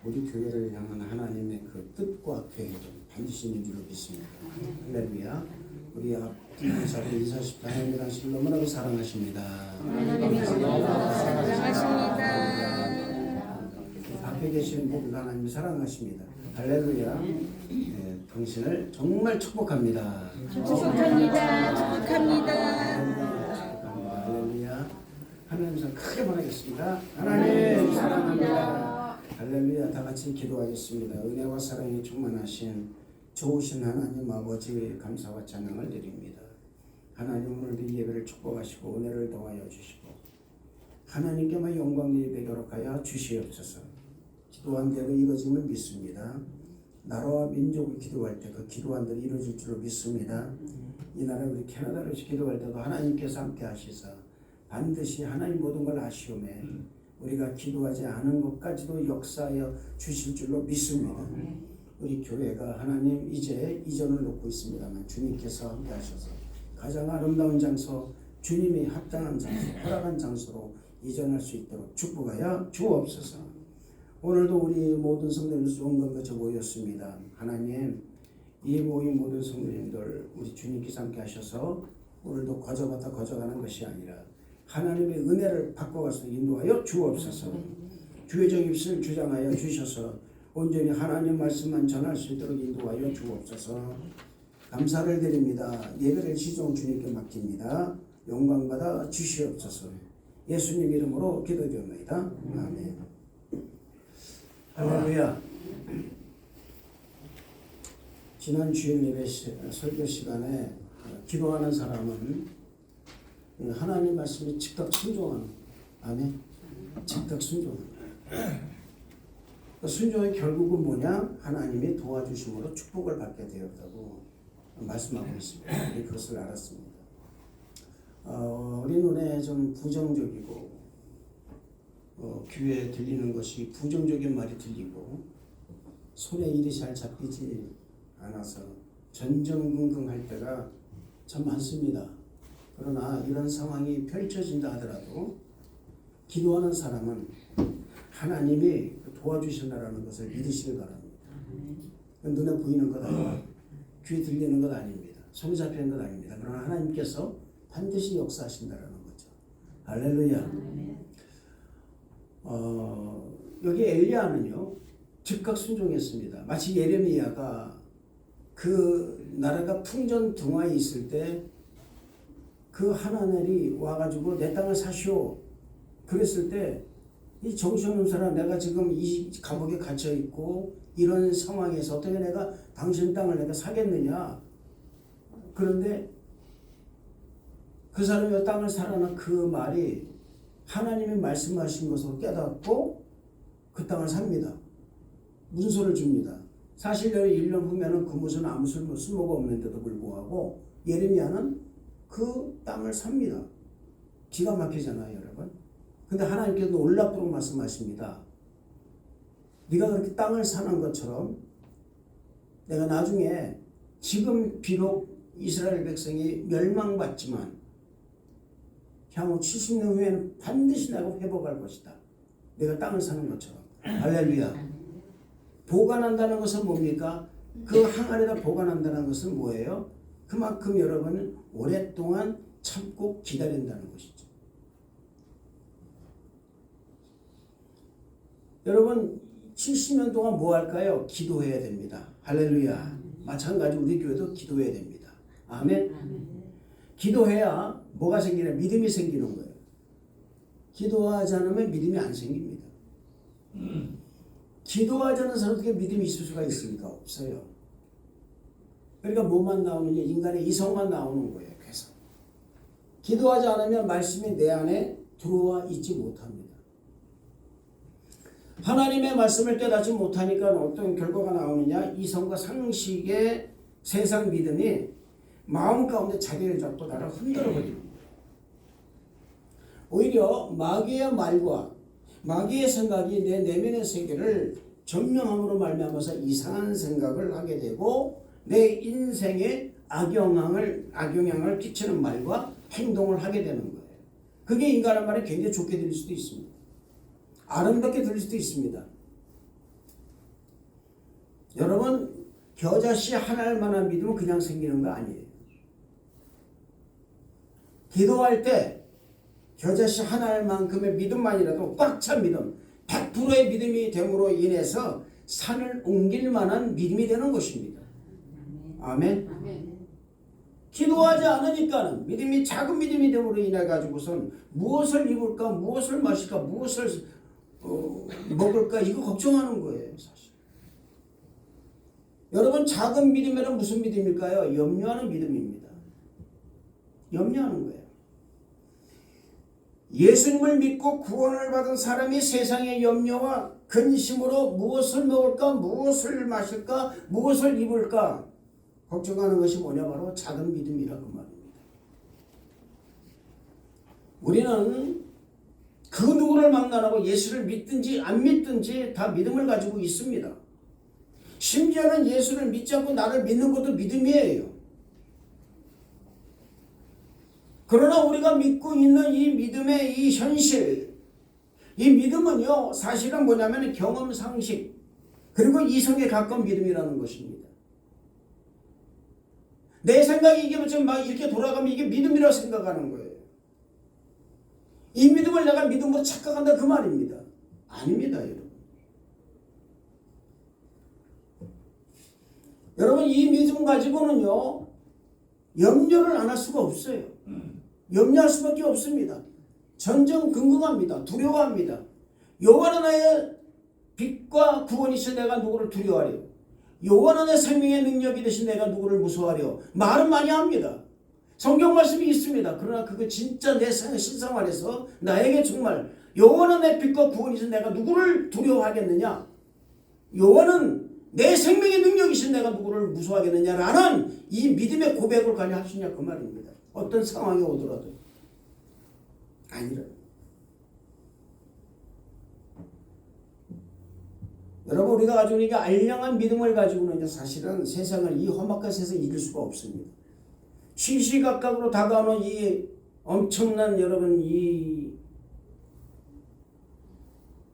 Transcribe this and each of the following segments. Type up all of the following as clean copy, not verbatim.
우리 교회를 향한 하나님의 그 뜻과 계획은 반드시 있는 줄로 믿습니다. 할렐루야. 우리 앞뒤 자리 인사십 하나님이란 신 너무나도 사랑하십니다. 하나님이 사랑하십니다. 앞에 계신 모든 하나님이 사랑하십니다. 할렐루야. 당신을 정말 축복합니다. 축복합니다. 축복합니다. 할렐루야. 하나님께서 크게 말하겠습니다. 하나님 사랑합니다. 할렐루야. 다 같이 기도하겠습니다. 은혜와 사랑이 충만하신 좋으신 하나님 아버지 감사와 찬양을 드립니다. 하나님 오늘도 이 예배를 축복하시고 은혜를 더하여 주시고 하나님께만 영광이 되도록 하여 주시옵소서. 기도한 대로 이루어짐을 믿습니다. 나라와 민족을 기도할 때 그 기도한 대로 이루어질 줄로 믿습니다. 이 나라 우리 캐나다를 기도할 때도 하나님께서 함께 하시사 반드시 하나님 모든 걸 아시오매 우리가 기도하지 않은 것까지도 역사하여 주실 줄로 믿습니다. 우리 교회가 하나님 이제 이전을 놓고 있습니다만 주님께서 함께 하셔서 가장 아름다운 장소 주님이 합당한 장소 허락한 장소로 이전할 수 있도록 축복하여 주옵소서. 오늘도 우리 모든 성도님들 좋은 것에 모였습니다. 하나님 이 모인 모든 성도님들 우리 주님께서 함께 하셔서 오늘도 거저받아 거저가는 것이 아니라 하나님의 은혜를 바꿔가서 인도하여 주옵소서. 주의 입술 주장하여 주셔서 온전히 하나님 말씀만 전할 수 있도록 인도하여 주옵소서. 감사를 드립니다. 예배를 시종 주님께 맡깁니다. 영광받아 주시옵소서. 예수님 이름으로 기도드립니다. 아멘. 할렐루야. 지난 주일 예배 설교 시간에 기도하는 사람은 하나님 말씀에 즉각 순종하는, 아멘. 즉각 순종하는. 순종의 결국은 뭐냐? 하나님이 도와주심으로 축복을 받게 되었다고 말씀하고 있습니다. 우리 그것을 알았습니다. 우리 눈에 좀 부정적이고 귀에 들리는 것이 부정적인 말이 들리고 손에 일이 잘 잡히지 않아서 전전긍긍할 때가 참 많습니다. 그러나 이런 상황이 펼쳐진다 하더라도 기도하는 사람은 하나님이 도와주신다라는 것을 믿으시길 바랍니다. 눈에 보이는 것 아닙니다. 귀에 들리는 것 아닙니다. 손에 잡히는 것 아닙니다. 그러나 하나님께서 반드시 역사하신다라는 거죠. 할렐루야. 여기 엘리야는요 즉각 순종했습니다. 마치 예레미야가 그 나라가 풍전등화에 있을 때 그 하나님이 와가지고 내 땅을 사시오 그랬을 때 이 정신없는 사람 내가 지금 이 감옥에 갇혀 있고 이런 상황에서 어떻게 내가 당신 땅을 내가 사겠느냐. 그런데 그 사람이 땅을 사라는 그 말이 하나님이 말씀하신 것으로 깨닫고 그 땅을 삽니다. 문서를 줍니다. 사실 1년 후면은 그 문서는 아무 쓸모가 없는데도 불구하고 예레미야는 그 땅을 삽니다. 기가 막히잖아요, 여러분. 근데 하나님께서 놀랍도록 말씀하십니다. 네가 그렇게 땅을 사는 것처럼 내가 나중에 지금 비록 이스라엘 백성이 멸망받지만 향후 70년 후에는 반드시 내가 회복할 것이다. 내가 땅을 사는 것처럼. 할렐루야. 보관한다는 것은 뭡니까? 그 항아리에다 보관한다는 것은 뭐예요? 그만큼 여러분은 오랫동안 참고 기다린다는 것이죠. 여러분 70년 동안 뭐 할까요? 기도해야 됩니다. 할렐루야. 마찬가지 우리 교회도 기도해야 됩니다. 아멘. 기도해야 뭐가 생기냐? 믿음이 생기는 거예요. 기도하지 않으면 믿음이 안 생깁니다. 기도하지 않는 사람 어떻게 믿음이 있을 수가 있습니까? 없어요. 그러니까 뭐만 나오느냐? 인간의 이성만 나오는 거예요. 그래서 기도하지 않으면 말씀이 내 안에 들어와 있지 못합니다. 하나님의 말씀을 깨닫지 못하니까 어떤 결과가 나오느냐? 이성과 상식의 세상 믿음이 마음 가운데 자리를 잡고 나를 흔들어버리는 거예요. 오히려 마귀의 말과 마귀의 생각이 내 내면의 세계를 전명함으로 말미암아서 이상한 생각을 하게 되고 내 인생에 악영향을 끼치는 말과 행동을 하게 되는 거예요. 그게 인간의 말에 굉장히 좋게 들릴 수도 있습니다. 아름답게 들릴 수도 있습니다. 여러분 겨자씨 하나만한 믿음은 그냥 생기는 거 아니에요. 기도할 때 겨자씨 하나만큼의 믿음만이라도 꽉 찬 믿음, 100%의 믿음이 됨으로 인해서 산을 옮길 만한 믿음이 되는 것입니다. 아멘. 기도하지 않으니까는 믿음이 작은 믿음이 됨으로 인해 가지고선 무엇을 입을까, 무엇을 마실까, 무엇을 먹을까 이거 걱정하는 거예요, 사실. 여러분 작은 믿음이란 무슨 믿음일까요? 염려하는 믿음입니다. 염려하는 거예요. 예수님을 믿고 구원을 받은 사람이 세상의 염려와 근심으로 무엇을 먹을까, 무엇을 마실까, 무엇을 입을까 걱정하는 것이 뭐냐, 바로 작은 믿음이라 그 말입니다. 우리는 그 누구를 막론하고 예수를 믿든지 안 믿든지 다 믿음을 가지고 있습니다. 심지어는 예수를 믿지 않고 나를 믿는 것도 믿음이에요. 그러나 우리가 믿고 있는 이 믿음의 이 현실, 이 믿음은요 사실은 뭐냐면 경험 상식 그리고 이성에 가까운 믿음이라는 것입니다. 내 생각이 이게 좀 막 이렇게 돌아가면 이게 믿음이라고 생각하는 거예요. 이 믿음을 내가 믿음으로 착각한다 그 말입니다. 아닙니다, 여러분. 여러분 이 믿음 가지고는요 염려를 안 할 수가 없어요. 염려할 수밖에 없습니다. 전전긍긍합니다. 두려워합니다. 여호와는 나의 빛과 구원이신 내가 누구를 두려워하려? 여호와는 내 생명의 능력이 되신 내가 누구를 무서워하려? 말은 많이 합니다. 성경 말씀이 있습니다. 그러나 그거 진짜 내 신생활에서 나에게 정말 여호와는 내 빛과 구원이신 내가 누구를 두려워하겠느냐? 여호와는 내 생명의 능력이신 내가 누구를 무서워하겠느냐라는 이 믿음의 고백을 관리 할 수 있냐 그 말입니다. 어떤 상황이 오더라도 아니라. 여러분 우리가 가지고 있는 알량한 믿음을 가지고는 사실은 세상을 이 험악한 세상을 이길 수가 없습니다. 시시각각으로 다가오는 이 엄청난 여러분 이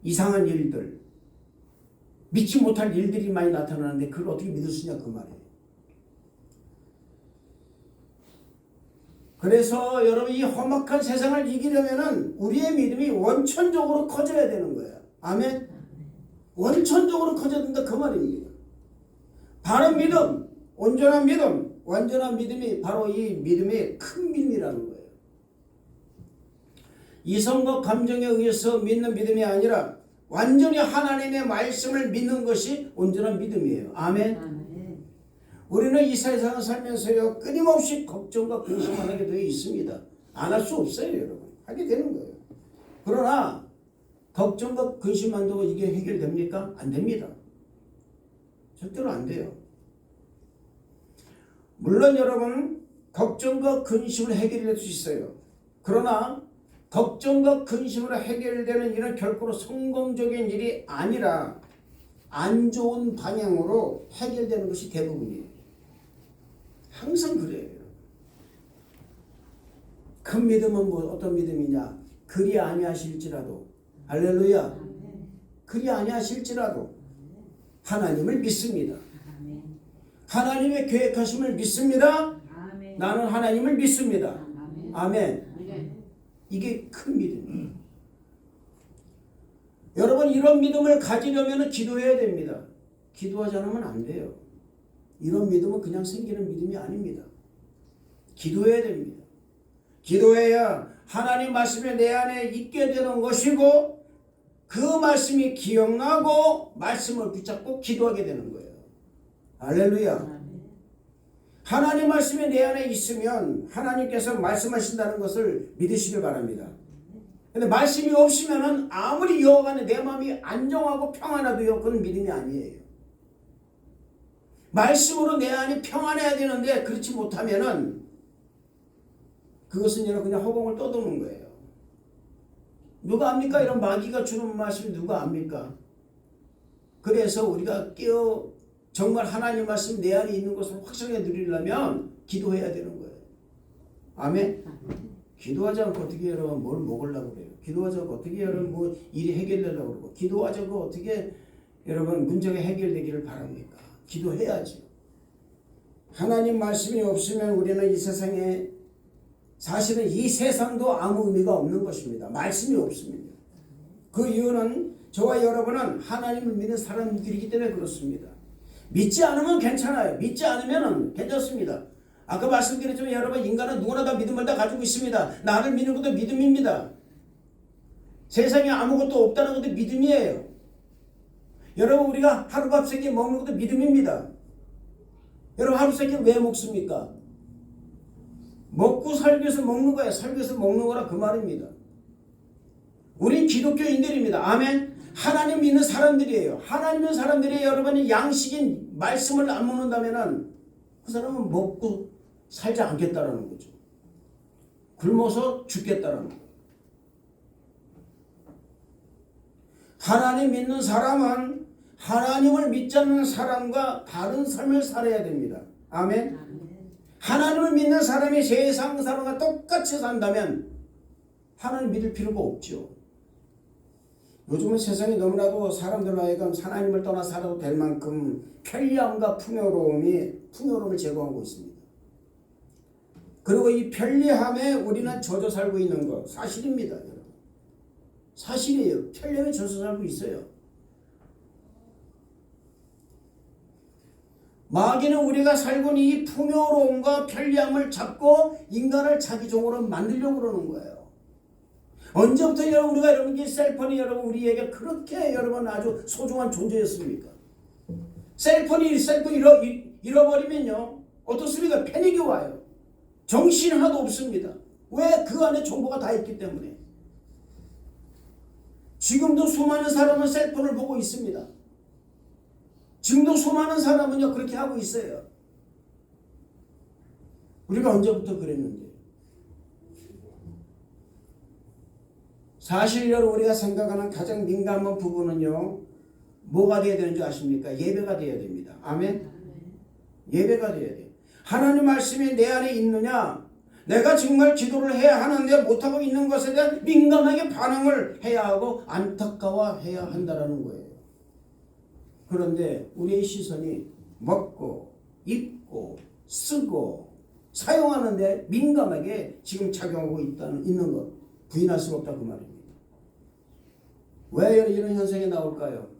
이상한 일들, 믿지 못할 일들이 많이 나타나는데 그걸 어떻게 믿을 수 있냐 그 말이에요. 그래서 여러분 이 험악한 세상을 이기려면은 우리의 믿음이 원천적으로 커져야 되는 거예요. 아멘. 원천적으로 커져야 된다 그 말입니다. 바른 믿음, 온전한 믿음, 완전한 믿음이 바로 이 믿음의 큰 믿음이라는 거예요. 이성과 감정에 의해서 믿는 믿음이 아니라 완전히 하나님의 말씀을 믿는 것이 온전한 믿음이에요. 아멘. 우리는 이 세상을 살면서요 끊임없이 걱정과 근심을 하게 되어 있습니다. 안 할 수 없어요, 여러분. 하게 되는 거예요. 그러나 걱정과 근심한다고 이게 해결됩니까? 안 됩니다. 절대로 안 돼요. 물론 여러분 걱정과 근심을 해결할 수 있어요. 그러나 걱정과 근심으로 해결되는 일은 결코 성공적인 일이 아니라 안 좋은 방향으로 해결되는 것이 대부분이에요. 항상 그래요. 큰 믿음은 뭐 어떤 믿음이냐? 그리 아니하실지라도 할렐루야. 그리 아니하실지라도 하나님을 믿습니다. 하나님의 계획하심을 믿습니다. 나는 하나님을 믿습니다. 아멘. 이게 큰 믿음이에요. 여러분 이런 믿음을 가지려면 기도해야 됩니다. 기도하지 않으면 안 돼요. 이런 믿음은 그냥 생기는 믿음이 아닙니다. 기도해야 됩니다. 기도해야 하나님 말씀이 내 안에 있게 되는 것이고 그 말씀이 기억나고 말씀을 붙잡고 기도하게 되는 거예요. 할렐루야. 하나님 말씀이 내 안에 있으면 하나님께서 말씀하신다는 것을 믿으시길 바랍니다. 근데 말씀이 없으면은 아무리 여호와는 내 마음이 안정하고 평안하도요 그건 믿음이 아니에요. 말씀으로 내 안이 평안해야 되는데 그렇지 못하면은 그것은 그냥 허공을 떠도는 거예요. 누가 압니까? 이런 마귀가 주는 말씀 누가 압니까? 그래서 우리가 정말 하나님 말씀 내 안에 있는 것을 확실하게 누리려면 기도해야 되는 거예요. 아멘. 기도하지 않고 어떻게 여러분 뭘 먹으려고 그래요? 기도하지 않고 어떻게 여러분 뭐 일이 해결되려고 그러고 기도하지 않고 어떻게 여러분 문제가 해결되기를 바랍니까? 기도해야지. 하나님 말씀이 없으면 우리는 이 세상에 사실은 이 세상도 아무 의미가 없는 것입니다. 말씀이 없습니다. 그 이유는 저와 여러분은 하나님을 믿는 사람들이기 때문에 그렇습니다. 믿지 않으면 괜찮아요. 믿지 않으면 괜찮습니다. 아까 말씀드렸지만 여러분, 인간은 누구나 다 믿음을 다 가지고 있습니다. 나를 믿는 것도 믿음입니다. 세상에 아무것도 없다는 것도 믿음이에요. 여러분, 우리가 하루밥 3개 먹는 것도 믿음입니다. 여러분, 하루 3개 왜 먹습니까? 먹고 살기 위해서 먹는 거예요. 살기 위해서 먹는 거라 그 말입니다. 우린 기독교인들입니다. 아멘. 하나님 믿는 사람들이에요. 하나님 믿는 사람들이 여러분이 양식인 말씀을 안 먹는다면은 그 사람은 먹고 살지 않겠다라는 거죠. 굶어서 죽겠다라는 거예요. 하나님 믿는 사람은 하나님을 믿지 않는 사람과 다른 삶을 살아야 됩니다. 아멘. 하나님을 믿는 사람이 세상 사람과 똑같이 산다면 하나님 믿을 필요가 없죠. 요즘은 세상이 너무나도 사람들로 하여금 하나님을 떠나 살아도 될 만큼 편리함과 풍요로움을 제공하고 있습니다. 그리고 이 편리함에 우리는 젖어 살고 있는 것 사실입니다. 여러분. 사실이에요. 편리함에 젖어 살고 있어요. 마귀는 우리가 살고 있는 이 풍요로움과 편리함을 잡고 인간을 자기 종으로 만들려고 그러는 거예요. 언제부터 우리가 여러분 이 셀폰이 여러분 우리에게 그렇게 여러분 아주 소중한 존재였습니까? 셀폰이 잃어버리면요 어떻습니까? 패닉이 와요. 정신이 하나도 없습니다. 왜? 그 안에 정보가 다 있기 때문에. 지금도 수많은 사람은 셀폰을 보고 있습니다. 지금도 수많은 사람은요 그렇게 하고 있어요. 우리가 언제부터 그랬는데. 사실 여러분 우리가 생각하는 가장 민감한 부분은요 뭐가 돼야 되는 줄 아십니까? 예배가 돼야 됩니다. 아멘. 예배가 돼야 돼요. 하나님 말씀이 내 안에 있느냐, 내가 정말 기도를 해야 하는데 못하고 있는 것에 대한 민감하게 반응을 해야 하고 안타까워해야 한다는 거예요. 그런데 우리의 시선이 먹고 입고 쓰고 사용하는데 민감하게 지금 작용하고 있는 것 부인할 수가 없다 그 말입니다. 왜 이런 현상이 나올까요?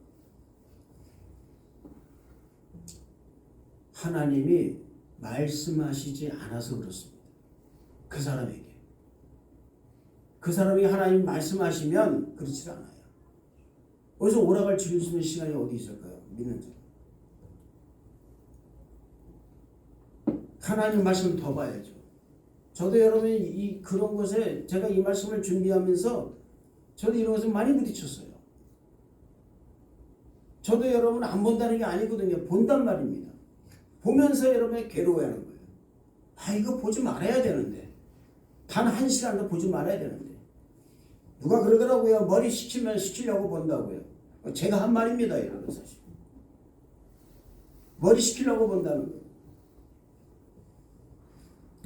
하나님이 말씀하시지 않아서 그렇습니다. 그 사람에게. 그 사람이 하나님 말씀하시면 그렇지 않아요. 어디서 오락을 즐길 수 있는 시간이 어디 있을까요? 믿는 자. 하나님 말씀을 더 봐야죠. 저도 여러분이 그런 것에 제가 이 말씀을 준비하면서 저도 이런 것에 많이 부딪혔어요. 저도 여러분 안 본다는 게 아니거든요. 본단 말입니다. 보면서 여러분이 괴로워하는 거예요. 아 이거 보지 말아야 되는데. 단 1시간도 보지 말아야 되는데. 누가 그러더라고요. 머리 식히면 식히려고 본다고요. 제가 한 말입니다. 이런 사실. 머리 식히려고 본다는 거예요.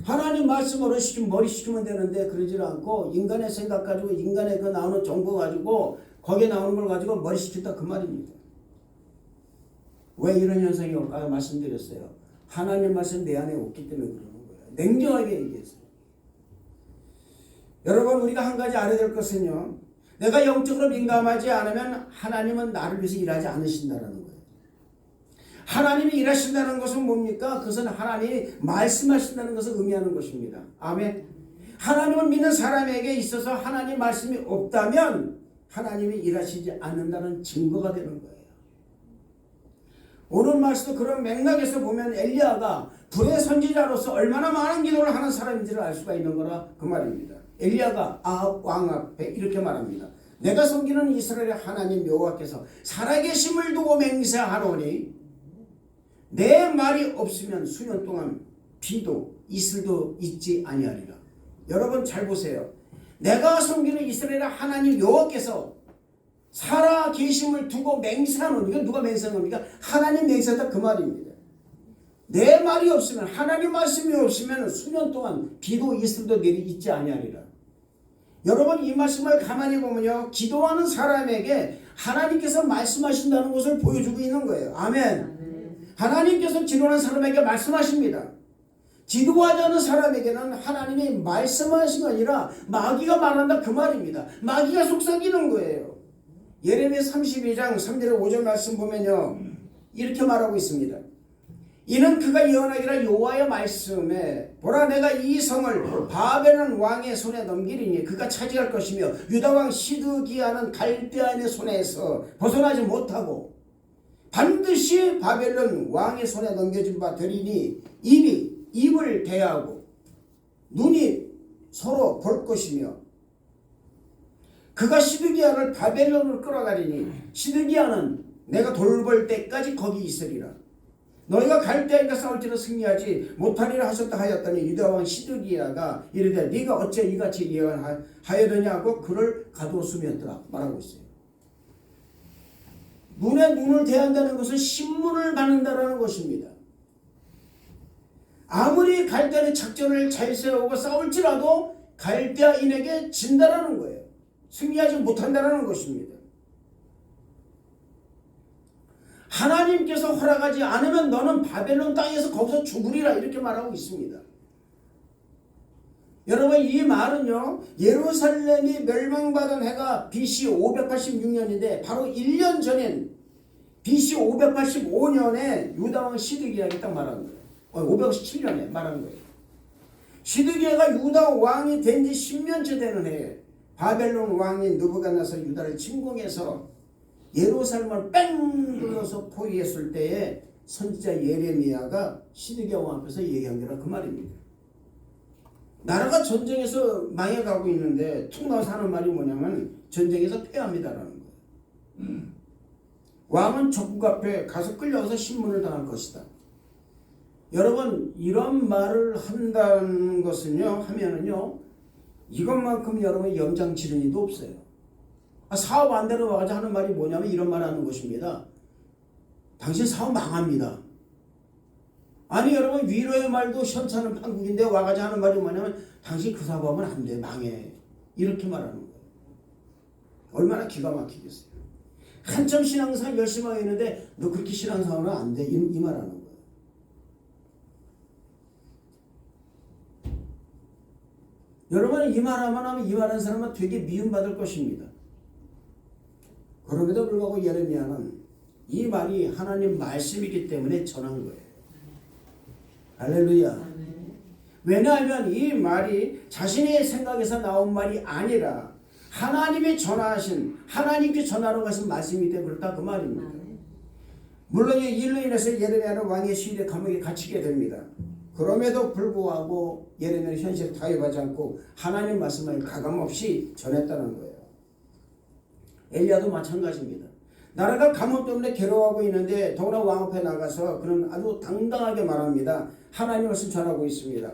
하나님 말씀으로 머리 식히면 되는데 그러지 않고 인간의 생각 가지고 인간의 그 나오는 정보 가지고 거기에 나오는 걸 가지고 머리 식힌다 그 말입니다. 왜 이런 현상이 올까요? 말씀드렸어요. 하나님 말씀 내 안에 없기 때문에 그러는 거예요. 냉정하게 얘기했어요. 여러분 우리가 한 가지 알아야 될 것은요. 내가 영적으로 민감하지 않으면 하나님은 나를 위해서 일하지 않으신다는 거예요. 하나님이 일하신다는 것은 뭡니까? 그것은 하나님이 말씀하신다는 것을 의미하는 것입니다. 아멘. 하나님을 믿는 사람에게 있어서 하나님 말씀이 없다면 하나님이 일하시지 않는다는 증거가 되는 거예요. 오늘 말씀도 그런 맥락에서 보면 엘리야가 불의 선지자로서 얼마나 많은 기도를 하는 사람인지를 알 수가 있는 거라 그 말입니다. 엘리야가 아합 왕 앞에 이렇게 말합니다. 내가 섬기는 이스라엘의 하나님 여호와께서 살아계심을 두고 맹세하노니 내 말이 없으면 수년 동안 비도 이슬도 있지 아니하리라. 여러분 잘 보세요. 내가 섬기는 이스라엘의 하나님 여호와께서 살아계심을 두고 맹세하노니. 이건 누가 맹세한 겁니까? 하나님 맹세한다 그 말입니다. 내 말이 없으면 하나님 말씀이 없으면 수년 동안 비도 이슬도 있지 아니하리라. 여러분 이 말씀을 가만히 보면요. 기도하는 사람에게 하나님께서 말씀하신다는 것을 보여주고 있는 거예요. 아멘. 하나님께서 기도하는 사람에게 말씀하십니다. 기도하지 않는 사람에게는 하나님이 말씀하신 게 아니라 마귀가 말한다 그 말입니다. 마귀가 속삭이는 거예요. 예레미야 32장 3절 5절 말씀 보면요, 이렇게 말하고 있습니다. 이는 그가 예언하기를 여호와의 말씀에 보라 내가 이 성을 바벨론 왕의 손에 넘기리니 그가 차지할 것이며 유다 왕 시드기야는 갈대아인의 손에서 벗어나지 못하고 반드시 바벨론 왕의 손에 넘겨진 바 되리니 입을 대하고 눈이 서로 볼 것이며 그가 시드기야를 바벨론으로 끌어가리니 시드기야는 내가 돌볼 때까지 거기 있으리라. 너희가 갈대아인과 싸울지라 승리하지 못하리라 하셨다 하였더니 유다왕 시드기야가 이르되 네가 어째 이같이 예언하였느냐고 그를 가두었으면더라 말하고 있어요. 눈에 눈을 대한다는 것은 신문을 받는다라는 것입니다. 아무리 갈대아인의 작전을 잘 세우고 싸울지라도 갈대아인에게 진다라는 거예요. 승리하지 못한다라는 것입니다. 하나님께서 허락하지 않으면 너는 바벨론 땅에서 거기서 죽으리라 이렇게 말하고 있습니다. 여러분 이 말은요, 예루살렘이 멸망받은 해가 BC 586년인데 바로 1년 전인 BC 585년에 유다왕 시드기야가 딱 말하는 거예요. 517년에 말하는 거예요. 시드기야가 유다 왕이 된 지 10년째 되는 해에 바벨론 왕인 느부갓네살 유다를 침공해서 예루살렘을 뺑 둘러서 포위했을 때에 선지자 예레미야가 시드기야 왕 앞에서 얘기한 게라 그 말입니다. 나라가 전쟁에서 망해가고 있는데 툭 나와서 하는 말이 뭐냐면 전쟁에서 패합니다라는 거예요. 왕은 적국 앞에 가서 끌려가서 신문을 당할 것이다. 여러분 이런 말을 한다는 것은요, 하면은요, 이것만큼 여러분 염장 지른 이도 없어요. 사업 안 되는 와가지고 하는 말이 뭐냐면 이런 말 하는 것입니다. 당신 사업 망합니다. 아니 여러분 위로의 말도 시원찮은 한국인데 와가지고 하는 말이 뭐냐면 당신 그 사업하면 안 돼, 망해. 이렇게 말하는 거예요. 얼마나 기가 막히겠어요. 한참 신앙생활 열심히 하고 있는데 너 그렇게 신앙생활은 안 돼. 이 말하는 거예요. 여러분 이 말하면 하면 이 말하는 사람은 되게 미움받을 것입니다. 그럼에도 불구하고 예레미야는 이 말이 하나님 말씀이기 때문에 전한 거예요. 할렐루야. 왜냐하면 이 말이 자신의 생각에서 나온 말이 아니라 하나님이 전하신, 하나님께 전하러 가신 말씀이기 때문에 그렇다 그 말입니다. 물론 이 일로 인해서 예레미야는 왕의 시일에 감옥에 갇히게 됩니다. 그럼에도 불구하고 예레미야는 현실에 타협하지 않고 하나님 말씀을 가감없이 전했다는 거예요. 엘리야도 마찬가지입니다. 나라가 가뭄 때문에 괴로워하고 있는데 더구나 왕 앞에 나가서 그는 아주 당당하게 말합니다. 하나님 말씀 전하고 있습니다.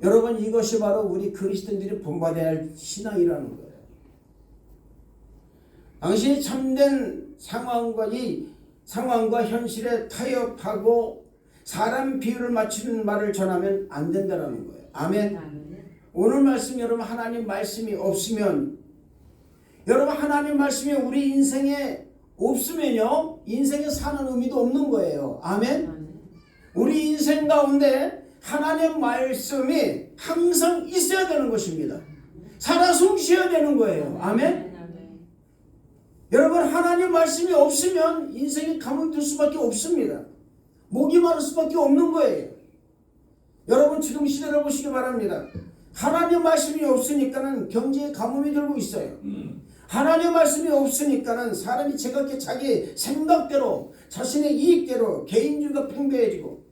여러분 이것이 바로 우리 그리스도인들이 본받아야 할 신앙이라는 거예요. 당신이 참된 상황과 현실에 타협하고 사람 비유를 맞추는 말을 전하면 안 된다는 거예요. 아멘. 오늘 말씀 여러분 하나님 말씀이 없으면, 여러분 하나님 말씀이 우리 인생에 없으면요, 인생에 사는 의미도 없는 거예요. 아멘. 우리 인생 가운데 하나님 말씀이 항상 있어야 되는 것입니다. 살아 숨쉬어야 되는 거예요. 아멘. 여러분 하나님 말씀이 없으면 인생이 가물들 수밖에 없습니다. 목이 마를 수밖에 없는 거예요. 여러분 지금 시대를 보시기 바랍니다. 하나님 말씀이 없으니까는 경제에 가뭄이 들고 있어요. 하나님 말씀이 없으니까는 사람이 제각기 자기 생각대로 자신의 이익대로 개인주의가 팽배해지고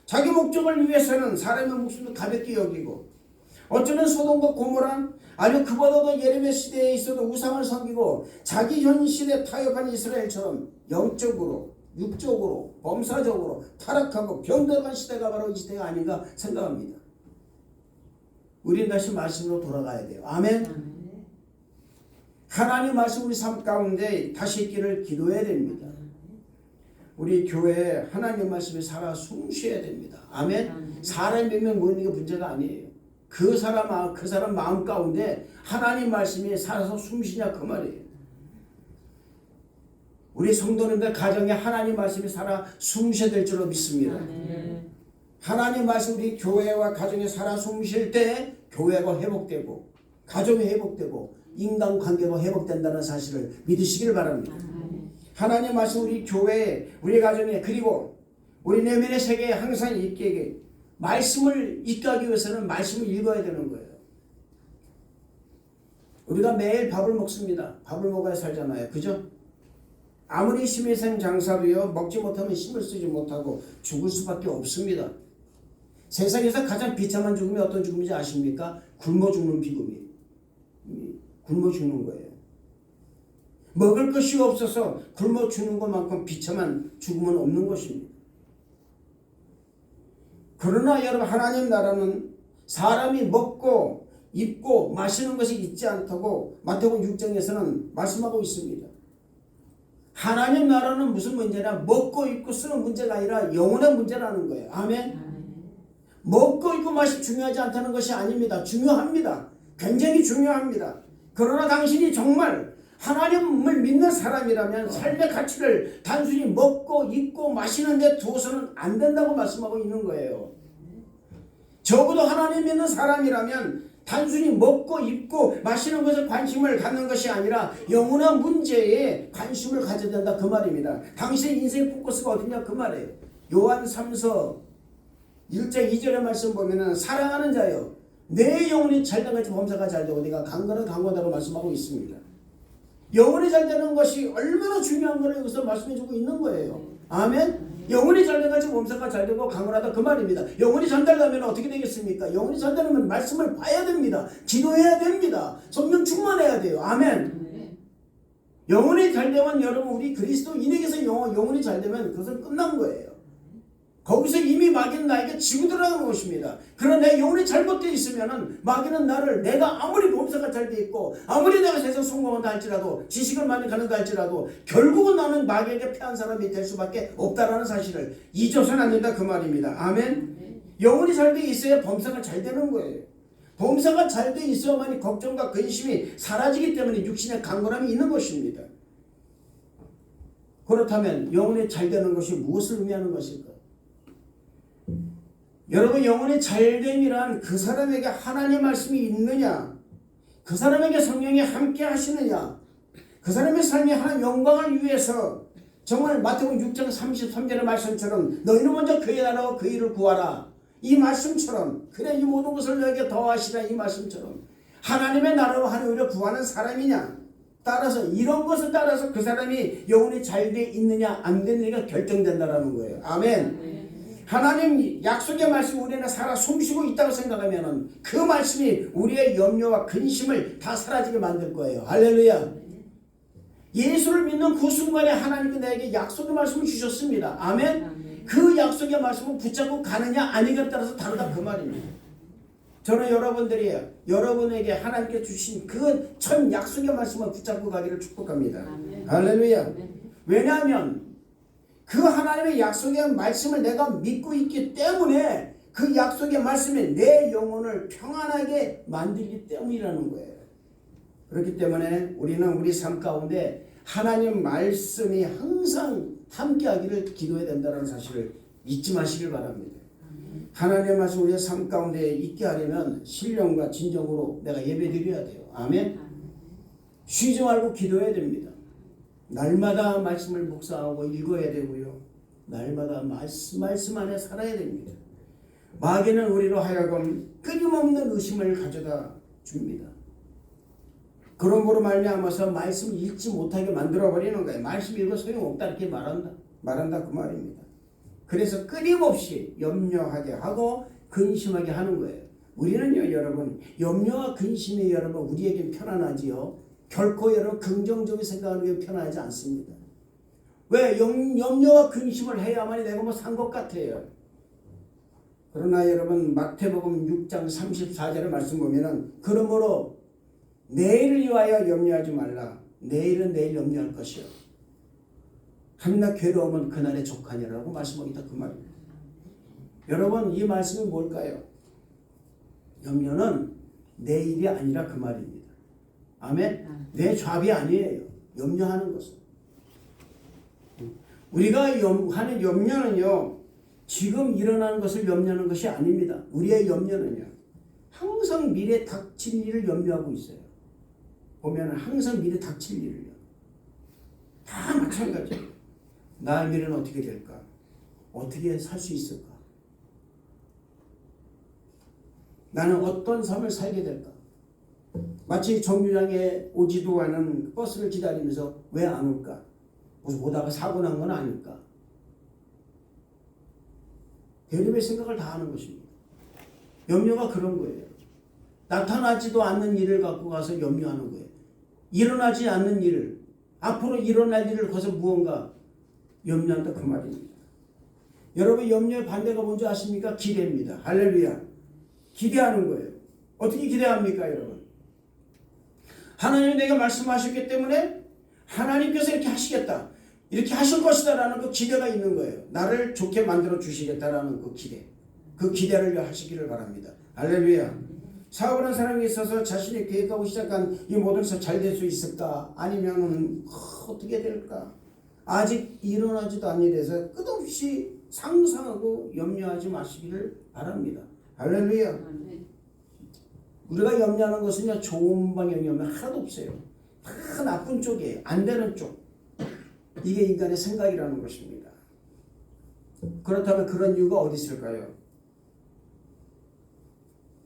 자기 목적을 위해서는 사람의 목숨을 가볍게 여기고 어쩌면 소돔과 고모라 아니면 그보다도 예레미야 시대에 있어도 우상을 섬기고 자기 현실에 타협한 이스라엘처럼 영적으로 육적으로 범사적으로 타락하고 병들어간 시대가 바로 이 시대가 아닌가 생각합니다. 우리는 다시 말씀으로 돌아가야 돼요. 아멘. 하나님 말씀 우리 삶 가운데 다시 있기를 기도해야 됩니다. 우리 교회에 하나님 말씀이 살아 숨쉬어야 됩니다. 아멘. 사람이 몇 명 모이는 게 문제가 아니에요. 그 사람 마음 가운데 하나님 말씀이 살아서 숨쉬냐 그 말이에요. 우리 성도님들 가정에 하나님 말씀이 살아 숨쉬될 줄로 믿습니다. 하나님 말씀 우리 교회와 가정에 살아 숨쉴 때 교회가 회복되고 가정이 회복되고 인간관계가 회복된다는 사실을 믿으시길 바랍니다. 하나님 말씀 우리 교회에 우리 가정에 그리고 우리 내면의 세계에 항상 있게 말씀을 있게 하기 위해서는 말씀을 읽어야 되는 거예요. 우리가 매일 밥을 먹습니다. 밥을 먹어야 살잖아요. 그죠? 아무리 심희생 장사도요 먹지 못하면 힘을 쓰지 못하고 죽을 수밖에 없습니다. 세상에서 가장 비참한 죽음이 어떤 죽음인지 아십니까? 굶어 죽는 비금이. 굶어 죽는 거예요. 먹을 것이 없어서 굶어 죽는 것만큼 비참한 죽음은 없는 것입니다. 그러나 여러분 하나님 나라는 사람이 먹고 입고 마시는 것이 있지 않다고 마태복음 6장에서는 말씀하고 있습니다. 하나님 나라는 무슨 문제냐? 먹고 입고 쓰는 문제가 아니라 영혼의 문제라는 거예요. 아멘. 먹고 입고 맛이 중요하지 않다는 것이 아닙니다. 중요합니다. 굉장히 중요합니다. 그러나 당신이 정말 하나님을 믿는 사람이라면 삶의 가치를 단순히 먹고 입고 마시는 데 두어서는 안 된다고 말씀하고 있는 거예요. 적어도 하나님 믿는 사람이라면 단순히 먹고 입고 마시는 것에 관심을 갖는 것이 아니라 영원한 문제에 관심을 가져야 된다 그 말입니다. 당신의 인생의 포커스가 어디냐 그 말이에요. 요한 3서 1장 2절의 말씀 보면은 사랑하는 자여 내 영혼이 잘돼가지 범사가 잘되고 네가 강건은 강건하다고 말씀하고 있습니다. 영혼이 잘되는 것이 얼마나 중요한 거를 여기서 말씀해주고 있는 거예요. 아멘. 영혼이 잘돼가지고 몸사가 잘되고 강건하다 그 말입니다. 영혼이 잘되려면 어떻게 되겠습니까? 영혼이 잘되려면 말씀을 봐야 됩니다. 기도해야 됩니다. 성령 충만해야 돼요. 아멘. 영혼이 잘되면 여러분 우리 그리스도인에게서 영혼이 잘되면 그것은 끝난 거예요. 거기서 이미 마귀는 나에게 지고 들어가는 것입니다. 그러나 내 영혼이 잘못되어 있으면 마귀는 나를 내가 아무리 범사가 잘 돼 있고 아무리 내가 세상 성공한다 할지라도 지식을 많이 가는다 할지라도 결국은 나는 마귀에게 패한 사람이 될 수밖에 없다라는 사실을 잊어서는 안 된다 그 말입니다. 아멘. 영혼이 잘 돼 있어야 범사가 잘 되는 거예요. 범사가 잘 돼 있어야만이 걱정과 근심이 사라지기 때문에 육신의 강건함이 있는 것입니다. 그렇다면 영혼이 잘 되는 것이 무엇을 의미하는 것일까? 여러분 영혼이 잘됨이란 그 사람에게 하나님의 말씀이 있느냐, 그 사람에게 성령이 함께 하시느냐, 그 사람의 삶이 하나님 영광을 위해서 정말 마태복음 6장 33절의 말씀처럼 너희는 먼저 그의 나라와 그 일을 구하라 이 말씀처럼 그래 이 모든 것을 너에게 더하시라 이 말씀처럼 하나님의 나라와 하나님의 일을 구하는 사람이냐 따라서 이런 것을 따라서 그 사람이 영혼이 잘 돼 있느냐 안 되느냐가 결정된다라는 거예요. 아멘. 하나님 약속의 말씀 우리는 살아 숨쉬고 있다고 생각하면 그 말씀이 우리의 염려와 근심을 다 사라지게 만들 거예요. 할렐루야. 예수를 믿는 그 순간에 하나님께 나에게 약속의 말씀을 주셨습니다. 아멘. 그 약속의 말씀을 붙잡고 가느냐 아니냐에 따라서 다르다 그 말입니다. 저는 여러분들이 여러분에게 하나님께 주신 그 첫 약속의 말씀을 붙잡고 가기를 축복합니다. 할렐루야. 왜냐하면 그 하나님의 약속의 말씀을 내가 믿고 있기 때문에 그 약속의 말씀이 내 영혼을 평안하게 만들기 때문이라는 거예요. 그렇기 때문에 우리는 우리 삶 가운데 하나님 말씀이 항상 함께하기를 기도해야 된다는 사실을 잊지 마시길 바랍니다. 하나님의 말씀 우리의 삶 가운데 있게 하려면 신령과 진정으로 내가 예배 드려야 돼요. 아멘. 쉬지 말고 기도해야 됩니다. 날마다 말씀을 묵상하고 읽어야 되고요. 날마다 말씀 안에 살아야 됩니다. 마귀는 우리로 하여금 끊임없는 의심을 가져다 줍니다. 그러므로 말미암아서 말씀 읽지 못하게 만들어버리는 거예요. 말씀 읽어 소용없다 이렇게 말한다 그 말입니다. 그래서 끊임없이 염려하게 하고 근심하게 하는 거예요. 우리는요 여러분 염려와 근심이 여러분 우리에겐 편안하지요. 결코 여러분 긍정적인 생각하는 게 편하지 않습니다. 왜? 염려와 근심을 해야만이 내가 뭐 산 것 같아요. 그러나 여러분 마태복음 6장 34절의 말씀 보면은 그러므로 내일을 위하여 염려하지 말라. 내일은 내일 염려할 것이요. 한낱 괴로움은 그날에 족하니라고 말씀하기다 그 말입니다. 여러분 이 말씀이 뭘까요? 염려는 내일이 아니라 그 말입니다. 아멘. 내 잡이 아니에요. 염려하는 것은. 우리가 하는 염려는요, 지금 일어나는 것을 염려하는 것이 아닙니다. 우리의 염려는요, 항상 미래 닥칠 일을 염려하고 있어요. 보면 항상 미래 닥칠 일을요. 다 마찬가지예요. 나의 미래는 어떻게 될까? 어떻게 살 수 있을까? 나는 어떤 삶을 살게 될까? 마치 정류장에 오지도 않은 버스를 기다리면서 왜 안 올까? 무슨 오다가 사고 난 건 아닐까? 별의별 생각을 다 하는 것입니다. 염려가 그런 거예요. 나타나지도 않는 일을 갖고 가서 염려하는 거예요. 일어나지 않는 일을, 앞으로 일어날 일을 거기서 무언가 염려한다 그 말입니다. 여러분, 염려의 반대가 뭔지 아십니까? 기대입니다. 할렐루야. 기대하는 거예요. 어떻게 기대합니까, 여러분? 하나님이 내가 말씀하셨기 때문에 하나님께서 이렇게 하시겠다, 이렇게 하실 것이다 라는 그 기대가 있는 거예요. 나를 좋게 만들어 주시겠다라는 그 기대, 그 기대를 하시기를 바랍니다. 할렐루야. 사업을 한 사람이 있어서 자신이 계획하고 시작한 이 모든 것이 잘 될 수 있을까? 아니면 어떻게 될까? 아직 일어나지도 않는 일에서 끝없이 상상하고 염려하지 마시기를 바랍니다. 할렐루야. 우리가 염려하는 것은요, 좋은 방향의 염려 하나도 없어요. 다 나쁜 쪽이에요. 안 되는 쪽. 이게 인간의 생각이라는 것입니다. 그렇다면 그런 이유가 어디 있을까요?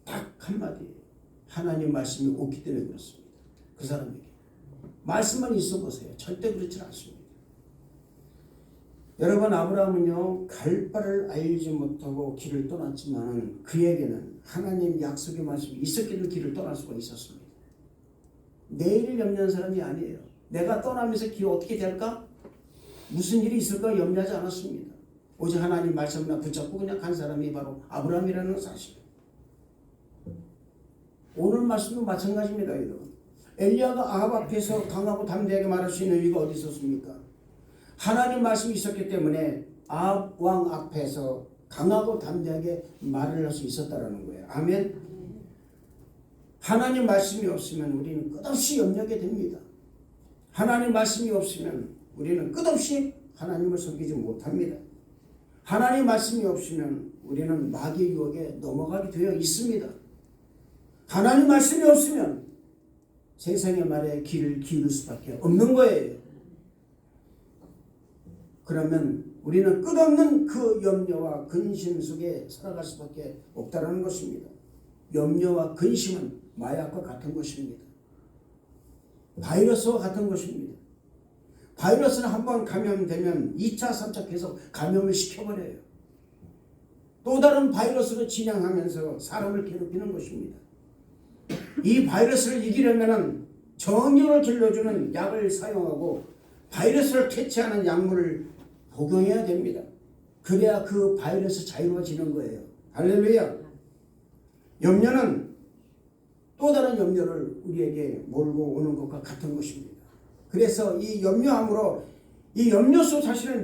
딱 한마디예요. 하나님 말씀이 없기 때문에 그렇습니다. 그 사람에게 말씀만 있어 보세요. 절대 그렇지 않습니다. 여러분, 아브라함은요, 갈 바를 알지 못하고 길을 떠났지만 그에게는 하나님 약속의 말씀이 있었기를 길을 떠날 수가 있었습니다. 내일을 염려하는 사람이 아니에요. 내가 떠나면서 길 어떻게 될까? 무슨 일이 있을까 염려하지 않았습니다. 오직 하나님 말씀만 붙잡고 그냥 간 사람이 바로 아브라함이라는 사실. 오늘 말씀도 마찬가지입니다, 여러분. 엘리야가 아합 앞에서 강하고 담대하게 말할 수 있는 이유가 어디 있었습니까? 하나님 말씀이 있었기 때문에 아합 왕 앞에서 강하고 담대하게 말을 할 수 있었다라는 거예요. 아멘. 하나님 말씀이 없으면 우리는 끝없이 염려하게 됩니다. 하나님 말씀이 없으면 우리는 끝없이 하나님을 섬기지 못합니다. 하나님 말씀이 없으면 우리는 마귀의 유혹에 넘어가게 되어 있습니다. 하나님 말씀이 없으면 세상의 말에 귀를 기울일 수밖에 없는 거예요. 그러면 우리는 끝없는 그 염려와 근심 속에 살아갈 수밖에 없다는 것입니다. 염려와 근심은 마약과 같은 것입니다. 바이러스와 같은 것입니다. 바이러스는 한번 감염되면 2차, 3차 계속 감염을 시켜버려요. 또 다른 바이러스로 진양하면서 사람을 괴롭히는 것입니다. 이 바이러스를 이기려면 정력을 길러주는 약을 사용하고 바이러스를 퇴치하는 약물을 복용해야 됩니다. 그래야 그 바이러스 자유로워지는 거예요. 할렐루야. 염려는 또 다른 염려를 우리에게 몰고 오는 것과 같은 것입니다. 그래서 이 염려함으로 이 염려 속 자신을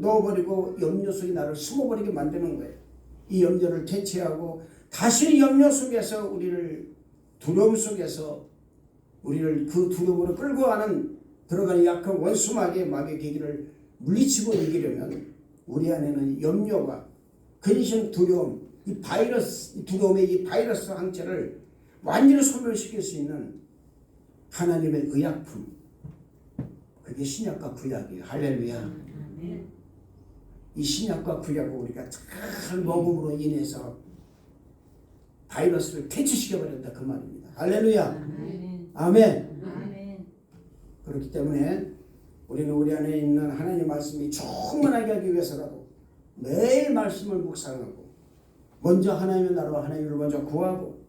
넣어버리고 염려 속에 나를 숨어버리게 만드는 거예요. 이 염려를 퇴치하고 다시 염려 속에서 우리를 두려움 속에서 우리를 그 두려움으로 끌고 가는 들어가는 약한 원수마귀의 계기를 물리치고 이기려면 우리 안에는 염려와 근심, 두려움, 이 바이러스, 두려움의 이 바이러스 항체를 완전히 소멸시킬 수 있는 하나님의 의약품, 그게 신약과 구약이에요. 할렐루야. 이 신약과 구약을 우리가 잘 먹음으로 인해서 바이러스를 퇴치시켜버린다 그 말입니다. 할렐루야. 아멘. 그렇기 때문에 우리는 우리 안에 있는 하나님의 말씀이 충만하게 하기 위해서라도 매일 말씀을 묵상하고 먼저 하나님의 나라와 하나님을 먼저 구하고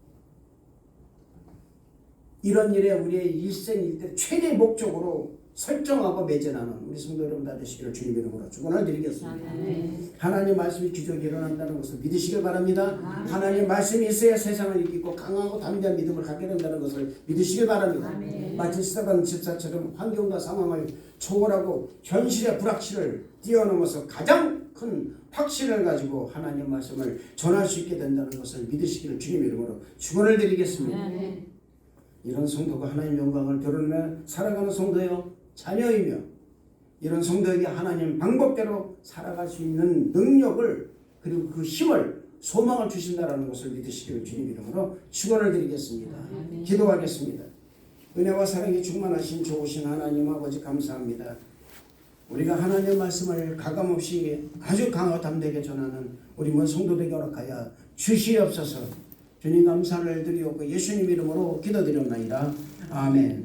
이런 일에 우리의 일생일대 최대 목적으로 설정하고 매진하는 우리 성도 여러분 다 되시기를 주님의 이름으로 축원을 드리겠습니다. 하나님 말씀이 기적이 일어난다는 것을 믿으시길 바랍니다. 하나님 말씀이 있어야 세상을 이기고 강하고 담대한 믿음을 갖게 된다는 것을 믿으시길 바랍니다. 마치 스데반 집사처럼 환경과 상황을 초월하고 현실의 불확실을 뛰어넘어서 가장 큰 확신을 가지고 하나님 말씀을 전할 수 있게 된다는 것을 믿으시기를 주님의 이름으로 축원을 드리겠습니다. 이런 성도가 하나님 영광을 드러내며 살아가는 성도요 자녀이며 이런 성도에게 하나님 방법대로 살아갈 수 있는 능력을 그리고 그 힘을 소망을 주신다라는 것을 믿으시기를 주님 이름으로 축원을 드리겠습니다. 기도하겠습니다. 은혜와 사랑이 충만하신 좋으신 하나님 아버지 감사합니다. 우리가 하나님의 말씀을 가감없이 아주 강하고 담대하게 전하는 우리 모든 성도들에게 허락하여 주시옵소서. 주님 감사를 드리옵고 예수님 이름으로 기도드렸나이다. 아멘.